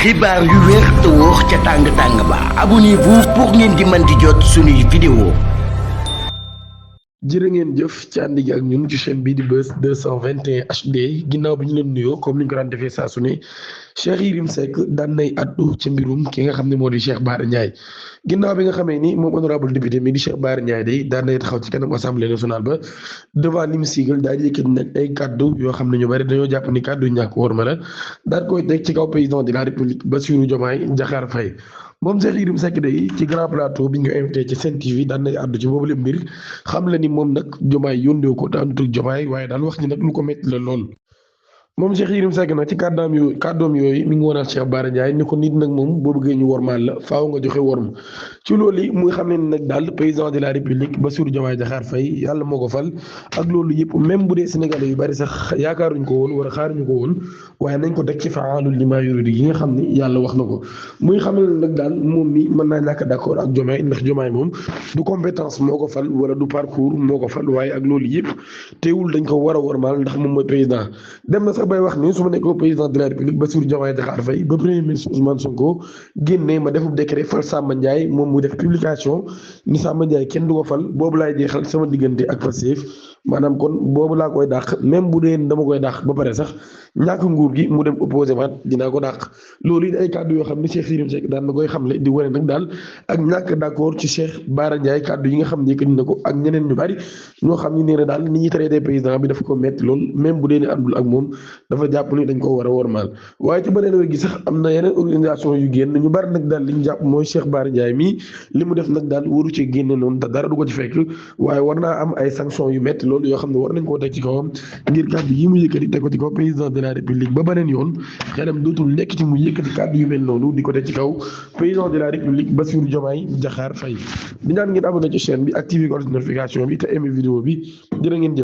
xibaar yu wér te wóor ca tàng tàng ba abonnez-vous pour ngeen di mën di jot suñuy vidéo. jërë ngeen jëf ci ànd gi ak ñun ci chaîne bii di Buzz 221 HD ginnaaw bi ñu leen nuyoo comme ni ñu ko daan defee saa su ne Cheikh Yérim Seck daan nay addu ci mbirum ki nga xam ne moo di Cheikh Bara Ndiaye ginnaaw bi nga xamee ni moom honorable député mi di Cheikh Bara Ndiaye day daan nay taxaw ci kanam assemblée nationale ba devant l'hémicycle daal di yëkkati nag ay kaddu yoo xam ne ñu bari dañoo jàpp ni kaddu ñàkk war ma la daal koy teg ci kaw président de la république Bassirou Diomaye Diakhar Faye. moom Cheikh Yérim Seck day ci grand plateau bi ñu ko invité ci Sen TV daan nay àddu ci boobu lépp mbir xam la ni moom nag Diomaye yónnee ko te àndutul Diomaye waaye daal wax ni nag lu ko métti la lool. moom Cheikh Yérim Seck nag ci kàddoom yooyu mi ngi woonal Cheikh Bara Ndiaye ni ko nit nag moom boo bëggee ñu wormaal la faaw nga joxe worma ci loolu yi muy xam ne nag daal président de la république Bassirou Diomaye Diakhar Faye yàlla moo ko fal ak loolu yëpp même bu dee sénégalais yu bari sax yaakaaruñ ko woon wala xaaruñu ko woon waaye nañ ko teg ci fa'aalun limaa yuriid yi nga xam ni yàlla wax na ko muy xam ne nag daal moom mi mën naa ñàkk d'accord ak Diomaye ndax Diomaye moom du compétence moo ko fal wala du parcours moo ko fal waaye ak loolu yëpp teewul dañ ko war a wormaal ndax moom mooy président dem na sax bay wax ni su ma nekkoo président de la république Bassirou Diomaye Diakhar Faye ba premier ministre Ousmane Sonko génnee ma defub décret fal Samba Ndiaye moom mu def publication ni Samba Ndiaye kenn du ko fal boobu laay jeexal sama diggante ak Pastef maanaam kon boobu laa koy dàq même bu dee dama koy dàq ba pare sax ñàkk nguur gi mu dem opposé waat dinaa ko dàq loolu it ay kàddu yoo xam ne Cheikh Yérim Seck daan na koy xamle di wane nag daal ak ñàkk d'accord ci Cheikh Bara Ndiaye kàddu yi nga xam ne yëkkati na ko ak ñeneen ñu bari ñoo xam ne nee na daal ni ñuy traité président bi dafa ko metti lool même bu dee ne àndul ak moom dafa jàpp ni dañ ko war a wormaal waaye ci beneen wér gi sax am na yeneen organisation yu génn ñu bari nag daal li ñu jàpp mooy Cheikh Bara Ndiaye mii li mu def nag daal waru ci génne noonu te dara du ko ci fekk waaye war naa am ay sanctions yu metti loolu yoo xam ne war nañ koo teg ci kawam ngir kàddu yi mu yëkkati teg ko ci kaw président de la république ba beneen yoon xelam dootul nekk ci mu yëkkati kàddu yu mel noonu di ko teg ci kaw président de la république Bassirou Diomaye Diakhar Faye di ñaan ngeen abonné ci chaîne bi activé ko notification bi te aimé vidéo bi jërë ngeen jëf